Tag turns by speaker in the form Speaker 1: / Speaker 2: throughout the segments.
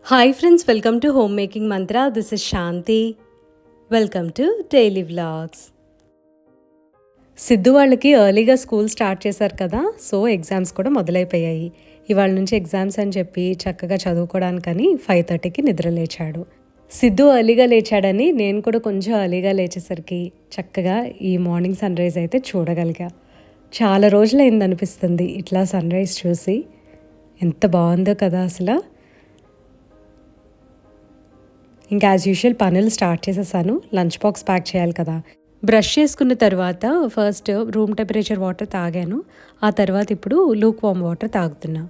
Speaker 1: Hi friends, welcome to Homemaking Mantra. This is Shanti. Welcome to Daily Vlogs. Siddhu వాళ్ళకి ఎర్లీగా school start చేశారు కదా, so exams కూడా మొదలైపోయాయి. ఇవాళ నుంచి ఎగ్జామ్స్ అని చెప్పి చక్కగా చదువుకోవడానికని 5:30కి నిద్ర లేచాడు. సిద్ధు ఎర్లీగా లేచాడని నేను కూడా కొంచెం ఎర్లీగా లేచేసరికి చక్కగా ఈ మార్నింగ్ సన్ రైజ్ అయితే చూడగలిగా. చాలా రోజులైంది అనిపిస్తుంది ఇట్లా సన్ రైజ్ చూసి. ఎంత బాగుందో కదా అసలు. ఇంకా యాజ్ యూజువల్ పనులు స్టార్ట్ చేసేసాను. లంచ్ బాక్స్ ప్యాక్ చేయాలి కదా. బ్రష్ చేసుకున్న తర్వాత ఫస్ట్ రూమ్ టెంపరేచర్ వాటర్ తాగాను. ఆ తర్వాత ఇప్పుడు లూక్ వామ్ వాటర్ తాగుతున్నా.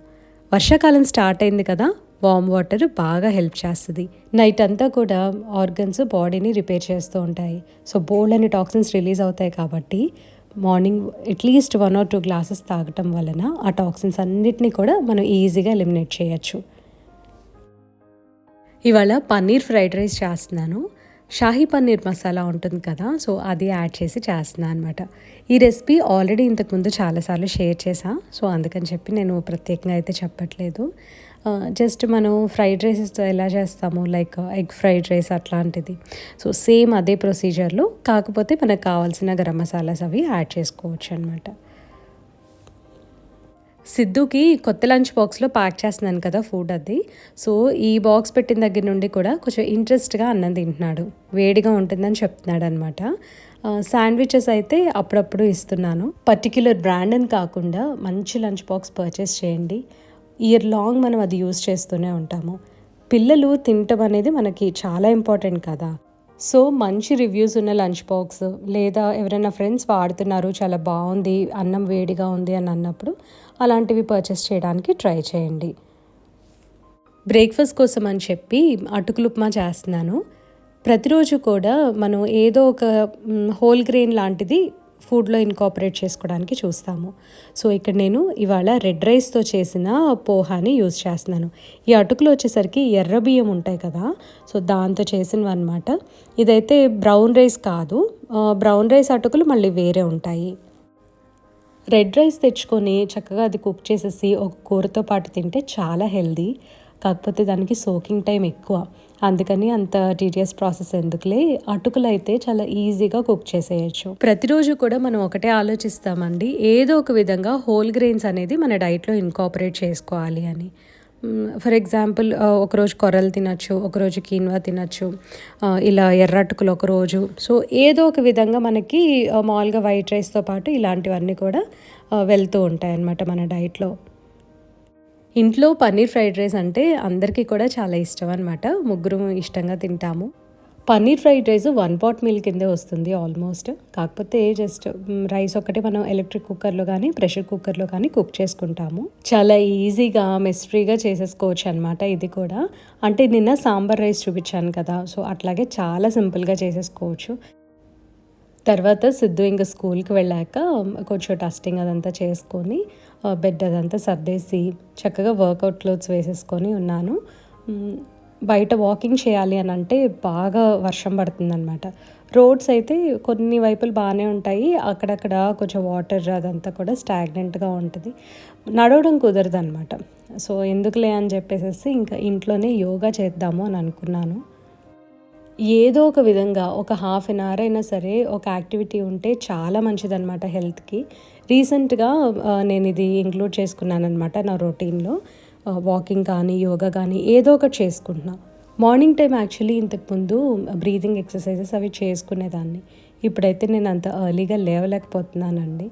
Speaker 1: వర్షాకాలం స్టార్ట్ అయింది కదా, వామ్ వాటర్ బాగా హెల్ప్ చేస్తుంది. నైట్ అంతా కూడా ఆర్గన్స్ బాడీని రిపేర్ చేస్తూ ఉంటాయి. సో బోల్డ్ అని టాక్సిన్స్ రిలీజ్ అవుతాయి కాబట్టి మార్నింగ్ అట్లీస్ట్ 1 or 2 గ్లాసెస్ తాగటం వలన ఆ టాక్సిన్స్ అన్నిటినీ కూడా మనం ఈజీగా ఎలిమినేట్ చేయొచ్చు. ఇవాళ పన్నీర్ ఫ్రైడ్ రైస్ చేస్తున్నాను. షాహీ పన్నీర్ మసాలా ఉంటుంది కదా, సో అది యాడ్ చేసి చేస్తున్నాను అనమాట. ఈ రెసిపీ ఆల్రెడీ ఇంతకుముందు చాలాసార్లు షేర్ చేసా, సో అందుకని చెప్పి నేను ప్రత్యేకంగా అయితే చెప్పట్లేదు. జస్ట్ మనం ఫ్రైడ్ రైసెస్ ఎలా చేస్తాము, లైక్ ఎగ్ ఫ్రైడ్ రైస్ అట్లాంటిది. సో సేమ్ అదే ప్రొసీజర్లో, కాకపోతే మనకు కావాల్సిన గరం మసాలాస్ అవి యాడ్ చేసుకోవచ్చు అనమాట. సిద్ధుకి కొత్త లంచ్ బాక్స్లో ప్యాక్ చేస్తున్నాను కదా ఫుడ్ అది. సో ఈ బాక్స్ పెట్టిన దగ్గర నుండి కూడా కొంచెం ఇంట్రెస్ట్గా అన్నం తింటున్నాడు. వేడిగా ఉంటుందని చెప్తున్నాడు అనమాట. శాండ్విచెస్ అయితే అప్పుడప్పుడు ఇస్తున్నాను. పర్టిక్యులర్ బ్రాండ్ అని కాకుండా మంచి లంచ్ బాక్స్ పర్చేస్ చేయండి. ఇయర్ లాంగ్ మనం అది యూస్ చేస్తూనే ఉంటాము. పిల్లలు తినటం అనేది మనకి చాలా ఇంపార్టెంట్ కదా. సో మంచి రివ్యూస్ ఉన్న లంచ్ బాక్స్, లేదా ఎవరైనా ఫ్రెండ్స్ వాడుతున్నారు చాలా బాగుంది, అన్నం వేడిగా ఉంది అని అన్నప్పుడు అలాంటివి పర్చేస్ చేయడానికి ట్రై చేయండి. బ్రేక్ఫాస్ట్ కోసం అని చెప్పి అటుకులు ఉప్మా చేస్తున్నాను. ప్రతిరోజు కూడా మనం ఏదో ఒక హోల్ గ్రెయిన్ లాంటిది ఫుడ్లో ఇన్కాపరేట్ చేసుకోవడానికి చూస్తాము. సో ఇక్కడ నేను ఇవాళ రెడ్ రైస్తో చేసిన పోహాని యూజ్ చేస్తున్నాను. ఈ అటుకులు వచ్చేసరికి ఎర్ర బియ్యం ఉంటాయి కదా, సో దాంతో చేసినవి అనమాట. ఇదైతే బ్రౌన్ రైస్ కాదు, బ్రౌన్ రైస్ అటుకులు మళ్ళీ వేరే ఉంటాయి. రెడ్ రైస్ తెచ్చుకొని చక్కగా అది కుక్ చేసేసి ఒక కూరతో పాటు తింటే చాలా హెల్దీ. కాకపోతే దానికి సోకింగ్ టైం ఎక్కువ, అందుకని అంత టీడియస్ ప్రాసెస్ ఎందుకులే. అటుకులు అయితే చాలా ఈజీగా కుక్ చేసేయచ్చు. ప్రతిరోజు కూడా మనం ఒకటే ఆలోచిస్తామండి, ఏదో ఒక విధంగా హోల్ గ్రెయిన్స్ అనేది మన డైట్లో ఇన్కాపరేట్ చేసుకోవాలి అని. ఫర్ ఎగ్జాంపుల్ ఒకరోజు కొర్రలు తినచ్చు, ఒకరోజు కీన్వా తినచ్చు, ఇలా ఎర్రటుకులు ఒకరోజు. సో ఏదో ఒక విధంగా మనకి మామూలుగా వైట్ రైస్తో పాటు ఇలాంటివన్నీ కూడా వెళ్తూ ఉంటాయి అన్నమాట మన డైట్లో. ఇంట్లో పన్నీర్ ఫ్రైడ్ రైస్ అంటే అందరికీ కూడా చాలా ఇష్టం అనమాట. ముగ్గురు ఇష్టంగా తింటాము. Paneer fried rice 1 pot meal కిందే వస్తుంది ఆల్మోస్ట్. కాకపోతే జస్ట్ రైస్ ఒకటి మనం ఎలక్ట్రిక్ కుక్కర్లో కానీ ప్రెషర్ కుక్కర్లో కానీ కుక్ చేసుకుంటాము. చాలా ఈజీగా మెస్ ఫ్రీగా చేసేసుకోవచ్చు అనమాట ఇది కూడా. అంటే నిన్న సాంబార్ రైస్ చూపించాను కదా, సో అట్లాగే చాలా సింపుల్గా చేసేసుకోవచ్చు. తర్వాత సిద్ధు ఇంకా స్కూల్కి వెళ్ళాక కొంచెం డస్టింగ్ అదంతా చేసుకొని బెడ్ అదంతా సర్దేసి చక్కగా వర్కౌట్ క్లోత్స్ వేసేసుకొని ఉన్నాను. బయట వాకింగ్ చేయాలి అని అంటే బాగా వర్షం పడుతుందన్నమాట. రోడ్స్ అయితే కొన్ని వైపులు బాగానే ఉంటాయి, అక్కడక్కడ కొంచెం వాటర్ అదంతా కూడా స్టాగ్నెంట్గా ఉంటుంది, నడవడం కుదరదు అనమాట. సో ఎందుకులే అని చెప్పేసి ఇంకా ఇంట్లోనే యోగా చేద్దాము అని అనుకున్నాను. ఏదో ఒక విధంగా ఒక 1/2 hour అయినా సరే ఒక యాక్టివిటీ ఉంటే చాలా మంచిదన్నమాట హెల్త్కి. రీసెంట్గా నేను ఇది ఇంక్లూడ్ చేసుకున్నాను అనమాట నా రొటీన్లో. వాకింగ్ కానీ యోగా కానీ ఏదో ఒకటి చేసుకుంటున్నా. మార్నింగ్ టైం యాక్చువల్లీ ఇంతకుముందు బ్రీతింగ్ ఎక్సర్సైజెస్ అవి చేసుకునేదాన్ని. ఇప్పుడైతే నేను అంత ఎర్లీగా లేవలేకపోతున్నానండి.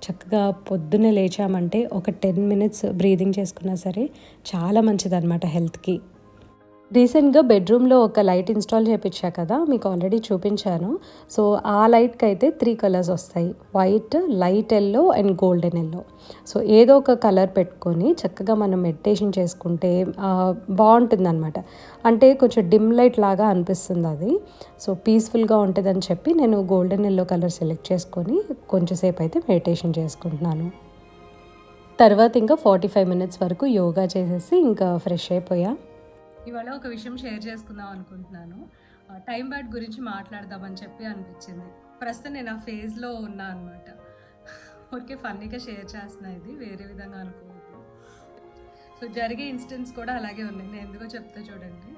Speaker 1: చక్కగా పొద్దున్నే లేచామంటే ఒక 10 minutes బ్రీతింగ్ చేసుకున్నా సరే చాలా మంచిదన్నమాట హెల్త్కి. రీసెంట్గా బెడ్రూమ్లో ఒక లైట్ ఇన్స్టాల్ చేయించా కదా, మీకు ఆల్రెడీ చూపించాను. సో ఆ లైట్కి అయితే 3 colors వస్తాయి, white, light yellow and golden yellow. So ఏదో ఒక కలర్ పెట్టుకొని చక్కగా మనం మెడిటేషన్ చేసుకుంటే బాగుంటుంది అనమాట. అంటే కొంచెం డిమ్ లైట్ లాగా అనిపిస్తుంది అది. సో పీస్ఫుల్గా ఉంటుందని చెప్పి నేను గోల్డెన్ ఎల్లో కలర్ సెలెక్ట్ చేసుకొని కొంచెంసేపు అయితే మెడిటేషన్ చేసుకుంటున్నాను. తర్వాత ఇంకా 45 minutes వరకు యోగా చేసేసి ఇంకా ఫ్రెష్ అయిపోయా. ఇవాళ ఒక విషయం షేర్ చేసుకుందాం అనుకుంటున్నాను. టైం బ్యాడ్ గురించి మాట్లాడదామని చెప్పి అనిపించింది. ప్రస్తుతం నేను ఆ ఫేజ్లో ఉన్నా అనమాట. ఊరికే ఫన్నీగా షేర్ చేస్తున్నా, ఇది వేరే విధంగా అనుకోవద్దు. సో జరిగే ఇన్సిడెంట్స్ కూడా అలాగే ఉన్నాయి. నేను ఎందుకో చెప్తా చూడండి.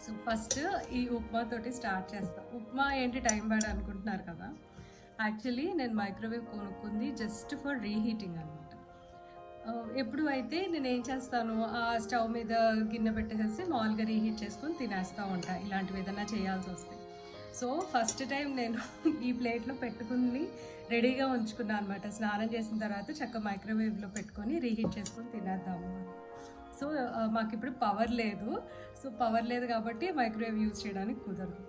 Speaker 1: సో ఫస్ట్ ఈ ఉప్మా తోటి స్టార్ట్ చేస్తా. ఉప్మా ఏంటి టైం బ్యాడ్ అనుకుంటున్నారు కదా, యాక్చువల్లీ నేను మైక్రోవేవ్ కొనుక్కుంది జస్ట్ ఫర్ రీహీటింగ్ అనమాట. ఎప్పుడు అయితే నేను ఏం చేస్తాను, ఆ స్టవ్ మీద గిన్నె పెట్టేసేసి మామూలుగా రీహీట్ చేసుకొని తినేస్తూ ఉంటాను ఇలాంటివి ఏదైనా చేయాల్సి వస్తే. సో ఫస్ట్ టైం నేను ఈ ప్లేట్లో పెట్టుకుని రెడీగా ఉంచుకున్నాను అనమాట. స్నానం చేసిన తర్వాత చక్కగా మైక్రోవేవ్లో పెట్టుకొని రీహీట్ చేసుకొని తినేద్దాము. సో మాకు ఇప్పుడు పవర్ లేదు. సో పవర్ లేదు కాబట్టి మైక్రోవేవ్ యూజ్ చేయడానికి కుదరదు.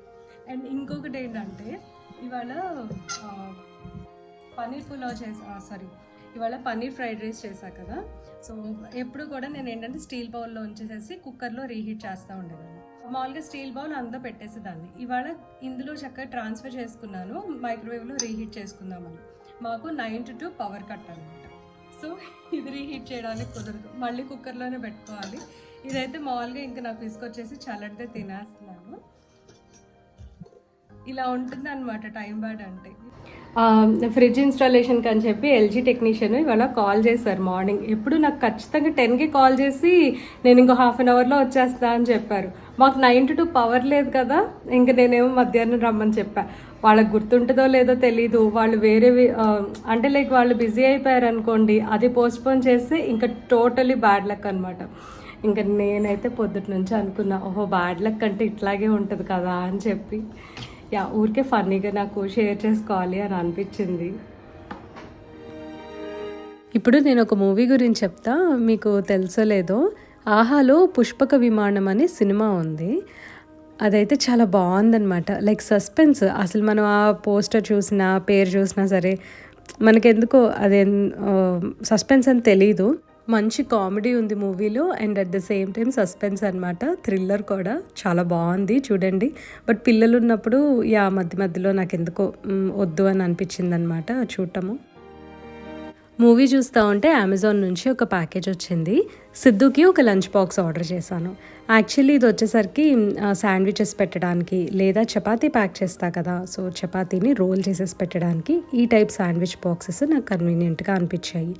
Speaker 1: అండ్ ఇంకొకటి ఏంటంటే ఇవాళ పన్నీర్ పులావ్ ఇవాళ పన్నీర్ ఫ్రైడ్ రైస్ చేశా కదా. సో ఎప్పుడు కూడా నేను ఏంటంటే స్టీల్ బౌల్లో ఉంచేసేసి కుక్కర్లో రీహీట్ చేస్తూ ఉండేదాన్ని. మామూలుగా స్టీల్ బౌల్ అంతా పెట్టేసేదాన్ని. ఇవాళ ఇందులో చక్కగా ట్రాన్స్ఫర్ చేసుకున్నాను, మైక్రోవేవ్లో రీహీట్ చేసుకుందామని. మాకు 9 to 2 పవర్ కట్ అనమాట. సో ఇది రీహీట్ చేయడానికి కుదరదు, మళ్ళీ కుక్కర్లోనే పెట్టుకోవాలి. ఇదైతే మామూలుగా ఇంకా నాకు తీసుకొచ్చేసి చల్లడితే తినేస్తున్నాను. ఇలా ఉంటుంది అనమాట టైం బ్యాడ్ అంటే. ఫ్రిడ్జ్ ఇన్స్టాలేషన్కి అని చెప్పి ఎల్జీ టెక్నీషియన్ ఇవాళ కాల్ చేశారు మార్నింగ్. ఎప్పుడు నాకు ఖచ్చితంగా 10కి కాల్ చేసి నేను ఇంకో హాఫ్ అన్ అవర్లో వచ్చేస్తా అని చెప్పారు. మాకు 9 to 2 పవర్ లేదు కదా, ఇంక నేనేమో మధ్యాహ్నం రమ్మని చెప్పా. వాళ్ళకి గుర్తుంటుందో లేదో తెలీదు, వాళ్ళు వేరే అంటే లైక్ వాళ్ళు బిజీ అయిపోయారు అనుకోండి, అది పోస్ట్పోన్ చేస్తే ఇంకా టోటలీ బ్యాడ్ లక్ అనమాట. ఇంకా నేనైతే పొద్దుటి నుంచి అనుకున్నా, ఓహో బ్యాడ్ లక్ అంటే ఇట్లాగే ఉంటుంది కదా అని చెప్పి. ఊరికే ఫన్నీగా నాకు షేర్ చేసుకోవాలి అని అనిపించింది. ఇప్పుడు నేను ఒక మూవీ గురించి చెప్తా, మీకు తెలుసో లేదో. ఆహాలో పుష్పక విమానం అనే సినిమా ఉంది. అదైతే చాలా బాగుందనమాట. Like suspense. అసలు మనం ఆ పోస్టర్ చూసినా పేరు చూసినా సరే మనకెందుకో అదే సస్పెన్స్ అని తెలీదు. మంచి కామెడీ ఉంది మూవీలో and at the same time suspense అనమాట. థ్రిల్లర్ కూడా చాలా బాగుంది, చూడండి. బట్ పిల్లలు ఉన్నప్పుడు మధ్య మధ్యలో నాకు ఎందుకో వద్దు అని అనిపించింది అనమాట చూడటము. మూవీ చూస్తూ ఉంటే అమెజాన్ నుంచి ఒక ప్యాకేజ్ వచ్చింది. సిద్ధుకి ఒక లంచ్ బాక్స్ ఆర్డర్ చేశాను. యాక్చువల్లీ ఇది వచ్చేసరికి శాండ్విచెస్ పెట్టడానికి లేదా చపాతీ ప్యాక్ చేస్తా కదా, సో చపాతీని రోల్ చేసేసి పెట్టడానికి ఈ టైప్ శాండ్విచ్ బాక్సెస్ నాకు కన్వీనియంట్గా అనిపించాయి.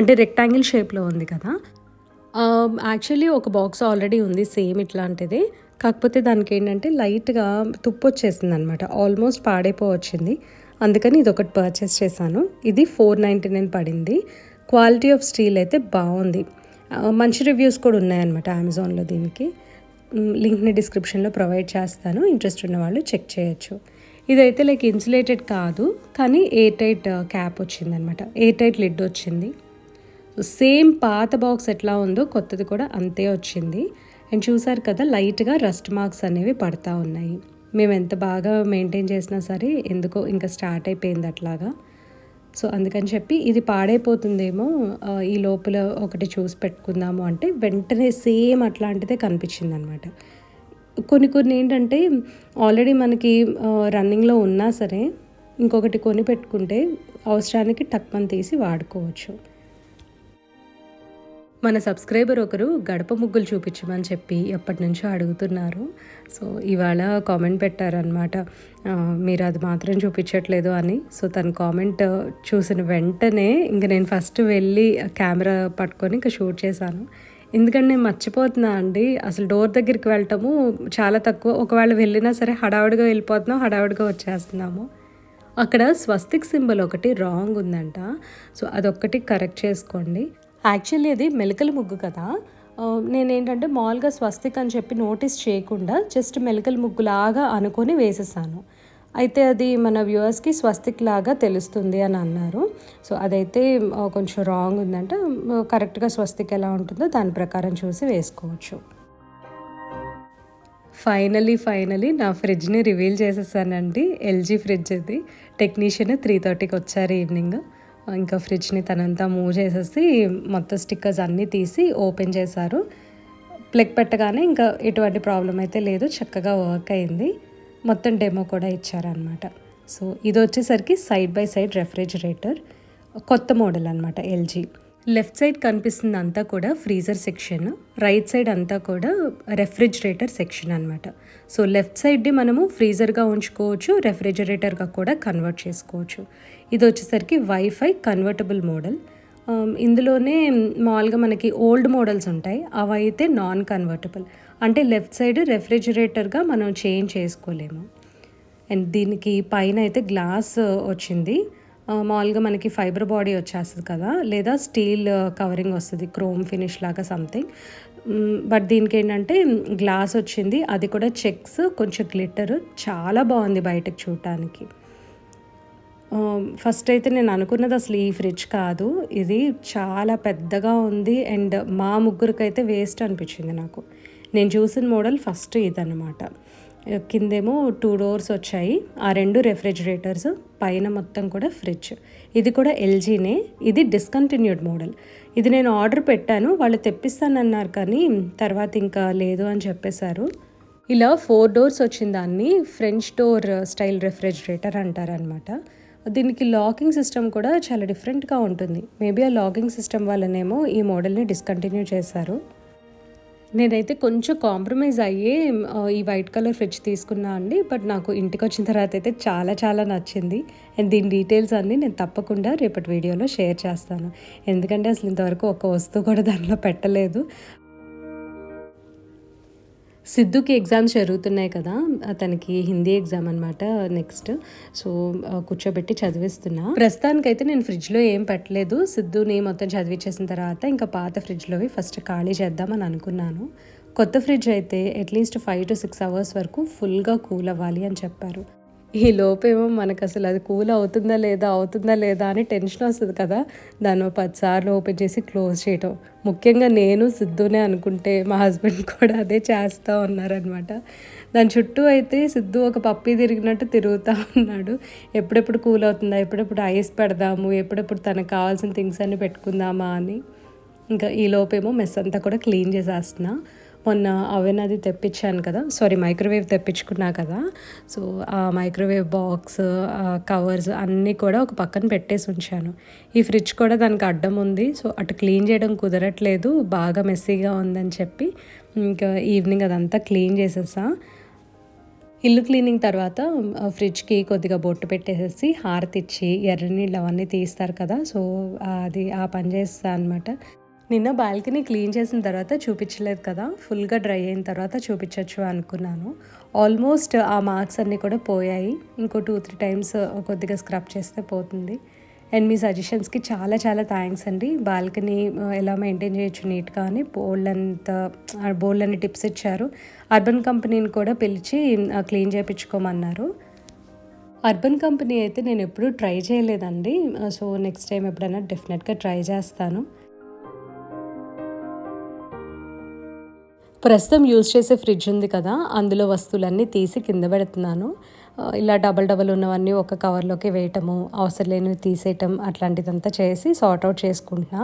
Speaker 1: అంటే రెక్టాంగిల్ షేప్లో ఉంది కదా. యాక్చువల్లీ ఒక బాక్స్ ఆల్రెడీ ఉంది సేమ్ ఇట్లాంటిది. కాకపోతే దానికి ఏంటంటే లైట్గా తుప్పు వచ్చేసింది అనమాట, ఆల్మోస్ట్ పాడైపోవచ్చింది. అందుకని ఇది ఒకటి పర్చేస్ చేశాను. ఇది 499 పడింది. క్వాలిటీ ఆఫ్ స్టీల్ అయితే బాగుంది. మంచి రివ్యూస్ కూడా ఉన్నాయన్నమాట అమెజాన్లో దీనికి. లింక్ని డిస్క్రిప్షన్లో ప్రొవైడ్ చేస్తాను, ఇంట్రెస్ట్ ఉన్న వాళ్ళు చెక్ చేయొచ్చు. ఇదైతే లైక్ ఇన్సులేటెడ్ కాదు, కానీ ఎయిర్ టైట్ క్యాప్ వచ్చిందనమాట, ఎయిర్ టైట్ లిడ్ వచ్చింది. సేమ్ పాత బాక్స్ ఎట్లా ఉందో కొత్తది కూడా అంతే వచ్చింది. అండ్ చూసారు కదా లైట్గా రస్ట్ మార్క్స్ అనేవి పడతా ఉన్నాయి. మేము ఎంత బాగా మెయింటైన్ చేసినా సరే ఎందుకో ఇంకా స్టార్ట్ అయిపోయింది అట్లాగా. సో అందుకని చెప్పి ఇది పాడైపోతుందేమో, ఈ లోపల ఒకటి చూసి పెట్టుకుందాము అంటే వెంటనే సేమ్ అట్లాంటిదే కనిపించింది అనమాట. కొన్ని ఏంటంటే ఆల్రెడీ మనకి రన్నింగ్లో ఉన్నా సరే ఇంకొకటి కొని పెట్టుకుంటే అవసరానికి టక్మని తీసి వాడుకోవచ్చు. మన సబ్స్క్రైబర్ ఒకరు గడప ముగ్గులు చూపించమని చెప్పి ఎప్పటి నుంచో అడుగుతున్నారు. సో ఇవాళ కామెంట్ పెట్టారనమాట, మీరు అది మాత్రం చూపించట్లేదు అని. సో తన కామెంట్ చూసిన వెంటనే ఇంక నేను ఫస్ట్ వెళ్ళి కెమెరా పట్టుకొని ఇంకా షూట్ చేశాను. ఎందుకంటే నేను మర్చిపోతున్నా అండి, అసలు డోర్ దగ్గరికి వెళ్ళటము చాలా తక్కువ. ఒకవేళ వెళ్ళినా సరే హడావుడిగా వెళ్ళిపోతున్నాం, హడావుడిగా వచ్చేస్తున్నాము. అక్కడ స్వస్తిక్ సింబల్ ఒకటి రాంగ్ ఉందంట. సో అదొక్కటి కరెక్ట్ చేసుకోండి. యాక్చువల్లీ అది మెలికల ముగ్గు కదా, నేనేంటంటే మామూలుగా స్వస్తిక్ అని చెప్పి నోటీస్ చేయకుండా జస్ట్ మెలికల ముగ్గులాగా అనుకొని వేసేసాను. అయితే అది మన వ్యూవర్స్కి స్వస్తిక్ లాగా తెలుస్తుంది అని అన్నారు. సో అదైతే కొంచెం రాంగ్ ఉందంట. కరెక్ట్గా స్వస్తిక్ ఎలా ఉంటుందో దాని ప్రకారం చూసి వేసుకోవచ్చు. ఫైనలీ నా ఫ్రిడ్జ్ని రివీల్ చేసేసానండి. ఎల్జీ ఫ్రిడ్జ్ ఇది. టెక్నీషియన్ 3:30కి వచ్చారు ఈవినింగ్. ఇంకా ఫ్రిడ్జ్ని తనంతా మూవ్ చేసేసి మొత్తం స్టిక్కర్స్ అన్నీ తీసి ఓపెన్ చేశారు. ప్లగ్ పెట్టగానే ఇంకా ఎటువంటి ప్రాబ్లం అయితే లేదు, చక్కగా వర్క్ అయింది. మొత్తం డెమో కూడా ఇచ్చారనమాట. సో ఇది వచ్చేసరికి సైడ్ బై సైడ్ రెఫ్రిజిరేటర్, కొత్త మోడల్ అనమాట ఎల్జీ. లెఫ్ట్ సైడ్ కనిపిస్తుంది అంతా కూడా ఫ్రీజర్ సెక్షన్, రైట్ సైడ్ అంతా కూడా రెఫ్రిజిరేటర్ సెక్షన్ అనమాట. సో లెఫ్ట్ సైడ్ని మనము ఫ్రీజర్గా ఉంచుకోవచ్చు, రెఫ్రిజిరేటర్గా కూడా కన్వర్ట్ చేసుకోవచ్చు. ఇది వచ్చేసరికి వైఫై కన్వర్టబుల్ మోడల్. ఇందులోనే మామూలుగా మనకి ఓల్డ్ మోడల్స్ ఉంటాయి. అవైతే నాన్ కన్వర్టబుల్. అంటే లెఫ్ట్ సైడ్ రెఫ్రిజిరేటర్‌గా మనం చేంజ్ చేసుకోలేము. అండ్ దీనికి పైన అయితే గ్లాస్ వచ్చింది. మామూలుగా మనకి ఫైబర్ బాడీ వచ్చేస్తది కదా! లేదా స్టీల్ కవరింగ్ వస్తది. క్రోమ్ ఫినిష్ లాగా సంథింగ్. బట్ దీనికేంటంటే గ్లాస్ వచ్చింది. అది కూడా చెక్స్, కొంచెం గ్లిట్టర్ చాలా బావుంది బయటకి చూడటానికి. ఫస్ట్ అయితే నేను అనుకున్నది అసలు ఈ ఫ్రిడ్జ్ కాదు. ఇది చాలా పెద్దగా ఉంది. అండ్ మా ముగ్గురికైతే వేస్ట్ అనిపించింది నాకు. నేను చూసిన మోడల్ ఫస్ట్ ఇదనమాట. కిందేమో 2 డోర్స్ వచ్చాయి. ఆ 2 రెఫ్రిజిరేటర్స్, పైన మొత్తం కూడా ఫ్రిడ్జ్. ఇది కూడా ఎల్జీనే. ఇది డిస్కంటిన్యూడ్ మోడల్. ఇది నేను ఆర్డర్ పెట్టాను. వాళ్ళు తెప్పిస్తానన్నారు కానీ తర్వాత ఇంకా లేదు అని చెప్పేశారు. ఇలా 4 డోర్స్ వచ్చిన దాన్ని ఫ్రెంచ్ డోర్ స్టైల్ రెఫ్రిజిరేటర్ అంటారనమాట. దీనికి లాకింగ్ సిస్టమ్ కూడా చాలా డిఫరెంట్గా ఉంటుంది. మేబీ ఆ లాకింగ్ సిస్టమ్ వల్లనేమో ఈ మోడల్ని డిస్కంటిన్యూ చేశారు. నేనైతే కొంచెం కాంప్రమైజ్ అయ్యే ఈ వైట్ కలర్ ఫ్రిడ్జ్ తీసుకున్నా అండి. బట్ నాకు ఇంటికి వచ్చిన తర్వాత అయితే చాలా చాలా నచ్చింది. అండ్ దీని డీటెయిల్స్ అన్నీ నేను తప్పకుండా రేపటి వీడియోలో షేర్ చేస్తాను. ఎందుకంటే అసలు ఇంతవరకు ఒక్క వస్తువు కూడా దానిలో పెట్టలేదు. సిద్ధుకి ఎగ్జామ్స్ జరుగుతున్నాయి కదా! తనకి హిందీ ఎగ్జామ్ అనమాట నెక్స్ట్. సో, కూర్చోబెట్టి చదివిస్తున్నా. ప్రస్తుతానికైతే నేను ఫ్రిడ్జ్‌లో ఏం పెట్టలేదు. సిద్ధుని మొత్తం చదివించేసిన తర్వాత ఇంకా పాత ఫ్రిడ్జ్‌లోవి ఫస్ట్ ఖాళీ చేద్దామని అనుకున్నాను. కొత్త ఫ్రిడ్జ్ అయితే అట్లీస్ట్ 5 to 6 అవర్స్ వరకు ఫుల్‌గా కూల్ అవ్వాలి అని చెప్పారు. ఈ లోపేమో మనకసలు అది కూల్ అవుతుందా లేదా అని టెన్షన్ వస్తది కదా! దాన్ని ఓ 10 సార్లు ఓపెన్ చేసి క్లోజ్ చేయటం. ముఖ్యంగా నేను, సిద్ధునే అనుకుంటే మా హస్బెండ్ కూడా అదే చేస్తూ ఉన్నారనమాట. దాని చుట్టూ అయితే సిద్ధు ఒక పప్పీ తిరిగినట్టు తిరుగుతూ ఉన్నాడు. ఎప్పుడెప్పుడు కూల్ అవుతుందా? ఎప్పుడెప్పుడు ఐస్ పెడదాము? ఎప్పుడెప్పుడు తనకు కావాల్సిన థింగ్స్ అన్నీ పెట్టుకుందామా అని. ఇంకా ఈ లోపేమో మెస్ అంతా కూడా క్లీన్ చేసేస్తున్నా. మొన్న అవెన్ అది తెప్పించాను కదా, మైక్రోవేవ్ తెప్పించుకున్నా కదా. సో ఆ మైక్రోవేవ్ బాక్స్, కవర్స్ అన్నీ కూడా ఒక పక్కన పెట్టేసి ఉంచాను. ఈ ఫ్రిడ్జ్ కూడా దానికి అడ్డం ఉంది. సో అటు క్లీన్ చేయడం కుదరట్లేదు, బాగా మెస్సీగా ఉందని చెప్పి ఇంకా ఈవినింగ్ అదంతా క్లీన్ చేసేసా. ఇల్లు క్లీనింగ్ తర్వాత ఫ్రిడ్జ్కి కొద్దిగా బొట్టు పెట్టేసేసి హారతి ఇచ్చి ఎర్ర నీళ్ళు అవన్నీ తీస్తారు కదా. సో అది ఆ పని చేస్తా అనమాట. నిన్న బాల్కనీ క్లీన్ చేసిన తర్వాత చూపించలేదు కదా, ఫుల్గా డ్రై అయిన తర్వాత చూపించవచ్చు అనుకున్నాను. ఆల్మోస్ట్ ఆ మార్క్స్ అన్నీ కూడా పోయాయి. ఇంకో 2-3 టైమ్స్ కొద్దిగా స్క్రబ్ చేస్తే పోతుంది. అండ్ మీ సజెషన్స్కి చాలా చాలా థ్యాంక్స్ అండి. బాల్కనీ ఎలా మెయింటైన్ చేయొచ్చు నీట్గా అని బోల్డ్ టిప్స్ ఇచ్చారు. అర్బన్ కంపెనీని కూడా పిలిచి క్లీన్ చేయించుకోమన్నారు. అర్బన్ కంపెనీ అయితే నేను ఎప్పుడూ ట్రై చేయలేదండి. సో నెక్స్ట్ టైం ఎప్పుడైనా డెఫినెట్గా ట్రై చేస్తాను. ప్రస్తుతం యూజ్ చేసే ఫ్రిడ్జ్ ఉంది కదా, అందులో వస్తువులన్నీ తీసి కింద పెడుతున్నాను. ఇలా డబల్ ఉన్నవన్నీ ఒక కవర్లోకి వేయటము, అవసరం లేనివి తీసేయటం అట్లాంటిదంతా చేసి సార్ట్ అవుట్ చేసుకుంటున్నా.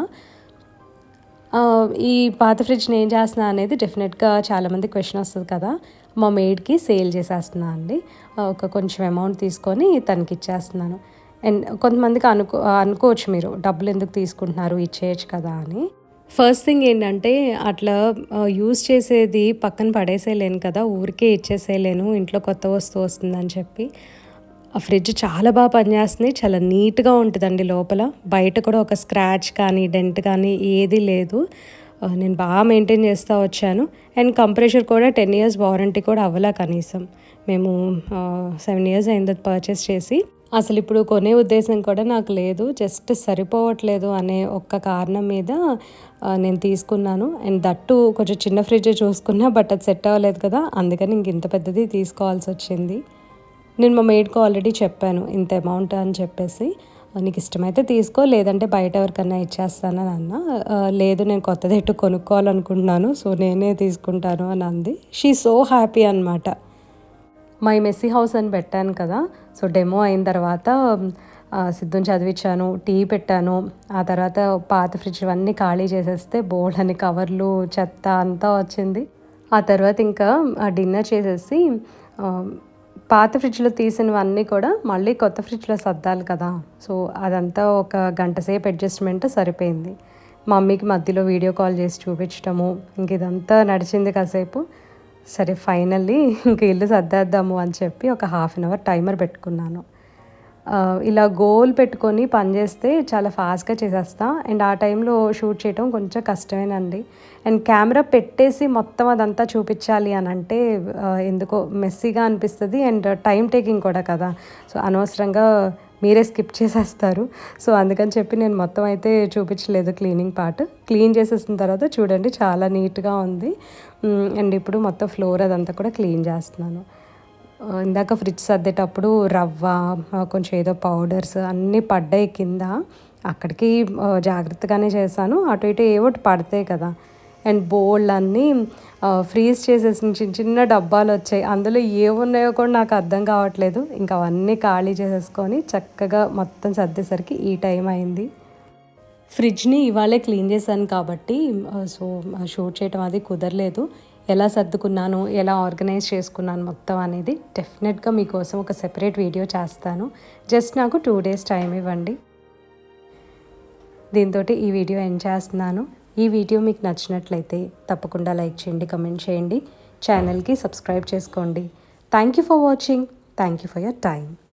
Speaker 1: ఈ పాత ఫ్రిడ్జ్ని ఏం చేస్తున్నా అనేది డెఫినెట్గా చాలామంది క్వశ్చన్ వస్తుంది కదా. మా మేడ్కి సేల్ చేసేస్తున్నా అండి. ఒక కొంచెం అమౌంట్ తీసుకొని తనకి ఇచ్చేస్తున్నాను. అండ్ కొంతమందికి అనుకోవచ్చు మీరు, డబ్బులు ఎందుకు తీసుకుంటున్నారు, ఇచ్చేయచ్చు కదా అని. ఫస్ట్ థింగ్ ఏంటంటే అట్లా యూజ్ చేసేది పక్కన పడేసేయలేను కదా, ఊరికే ఇచ్చేసేయలేను, ఇంట్లో కొత్త వస్తువు వస్తుందని చెప్పి. ఆ ఫ్రిడ్జ్ చాలా బాగా పనిచేస్తుంది, చాలా నీట్గా ఉంటుందండి లోపల. బయట కూడా ఒక స్క్రాచ్ కానీ డెంట్ కానీ ఏదీ లేదు. నేను బాగా మెయింటైన్ చేస్తూ వచ్చాను. అండ్ కంప్రెషర్ కూడా 10 years వారంటీ కూడా అవ్వలే కనీసం. మేము 7 years అయింది పర్చేస్ చేసి. అసలు ఇప్పుడు కొనే ఉద్దేశం కూడా నాకు లేదు, జస్ట్ సరిపోవట్లేదు అనే ఒక్క కారణం మీద నేను తీసుకున్నాను. అండ్ దట్టు కొంచెం చిన్న ఫ్రిడ్జ్ చూసుకున్నా, బట్ అది సెట్ అవ్వలేదు కదా, అందుకని ఇంక ఇంత పెద్దది తీసుకోవాల్సి వచ్చింది. నేను మా మేడ్కి ఆల్రెడీ చెప్పాను ఇంత అమౌంట్ అని చెప్పేసి, నీకు ఇష్టమైతే తీసుకో, లేదంటే బయట ఎవరికన్నా ఇచ్చేస్తానని అన్న. లేదు నేను కొత్తది ఎటు కొనుక్కోవాలనుకుంటున్నాను, సో నేనే తీసుకుంటాను అని అంది. షీ సో హ్యాపీ అనమాట. మై మెస్సీ హౌస్ అని పెట్టాను కదా, సో డెమో అయిన తర్వాత సిద్ధుని చదివించాను, టీ పెట్టాను. ఆ తర్వాత పాత ఫ్రిడ్జ్ అన్నీ ఖాళీ చేసేస్తే బోల్డ్ అని కవర్లు చెత్త అంతా వచ్చింది. ఆ తర్వాత ఇంకా డిన్నర్ చేసేసి పాత ఫ్రిడ్జ్లో తీసినవన్నీ కూడా మళ్ళీ కొత్త ఫ్రిడ్జ్లో సర్దాలి కదా, సో అదంతా ఒక గంట సేపు అడ్జస్ట్మెంట్ సరిపోయింది. మా మమ్మీకి మధ్యలో వీడియో కాల్ చేసి చూపించటము, ఇంక ఇదంతా నడిచింది కాసేపు. సరే ఫైనల్లీ ఇంక ఇల్లు సర్దేద్దాము అని చెప్పి ఒక 1/2 hour టైమర్ పెట్టుకున్నాను. ఇలా గోల్ పెట్టుకొని పని చేస్తే చాలా ఫాస్ట్గా చేసేస్తా. అండ్ ఆ టైంలో షూట్ చేయడం కొంచెం కష్టమేనండి. అండ్ కెమెరా పెట్టేసి మొత్తం అదంతా చూపించాలి అని అంటే ఎందుకో మెస్సీగా అనిపిస్తుంది అండ్ టైం టేకింగ్ కూడా కదా. సో అనవసరంగా మీరే స్కిప్ చేసేస్తారు. సో అందుకని చెప్పి నేను మొత్తం అయితే చూపించలేదు క్లీనింగ్ పార్ట్. క్లీన్ చేసేసిన తర్వాత చూడండి చాలా నీట్గా ఉంది. అండ్ ఇప్పుడు మొత్తం ఫ్లోర్ అదంతా కూడా క్లీన్ చేస్తున్నాను. ఇందాక ఫ్రిడ్జ్ సర్దేటప్పుడు రవ్వ కొంచెం ఏదో పౌడర్స్ అన్నీ పడ్డాయి కింద. అక్కడికి జాగ్రత్తగానే చేశాను. అటు ఇటు ఏవో ఒకటి పడతాయి కదా. అండ్ బోల్డ్ అన్నీ ఫ్రీజ్ చేసేసిన చిన్న చిన్న డబ్బాలు వచ్చాయి. అందులో ఏమున్నాయో కూడా నాకు అర్థం కావట్లేదు. ఇంకా అవన్నీ ఖాళీ చేసేసుకొని చక్కగా మొత్తం సర్దేసరికి ఈ టైం అయింది. ఫ్రిడ్జ్ని ఇవాళే క్లీన్ చేశాను కాబట్టి సో షూట్ చేయడం అది కుదరలేదు. ఎలా సర్దుకున్నాను, ఎలా ఆర్గనైజ్ చేసుకున్నాను మొత్తం అనేది డెఫినెట్గా మీకోసం ఒక సెపరేట్ వీడియో చేస్తాను. జస్ట్ నాకు 2 days టైం ఇవ్వండి. దీంతో ఈ వీడియో ఎండ్ చేస్తున్నాను. ఈ వీడియో మీకు నచ్చినట్లయితే తప్పకుండా లైక్ చేయండి, కమెంట్ చేయండి, ఛానల్కి సబ్స్క్రైబ్ చేసుకోండి. Thank you for watching. Thank you for your time.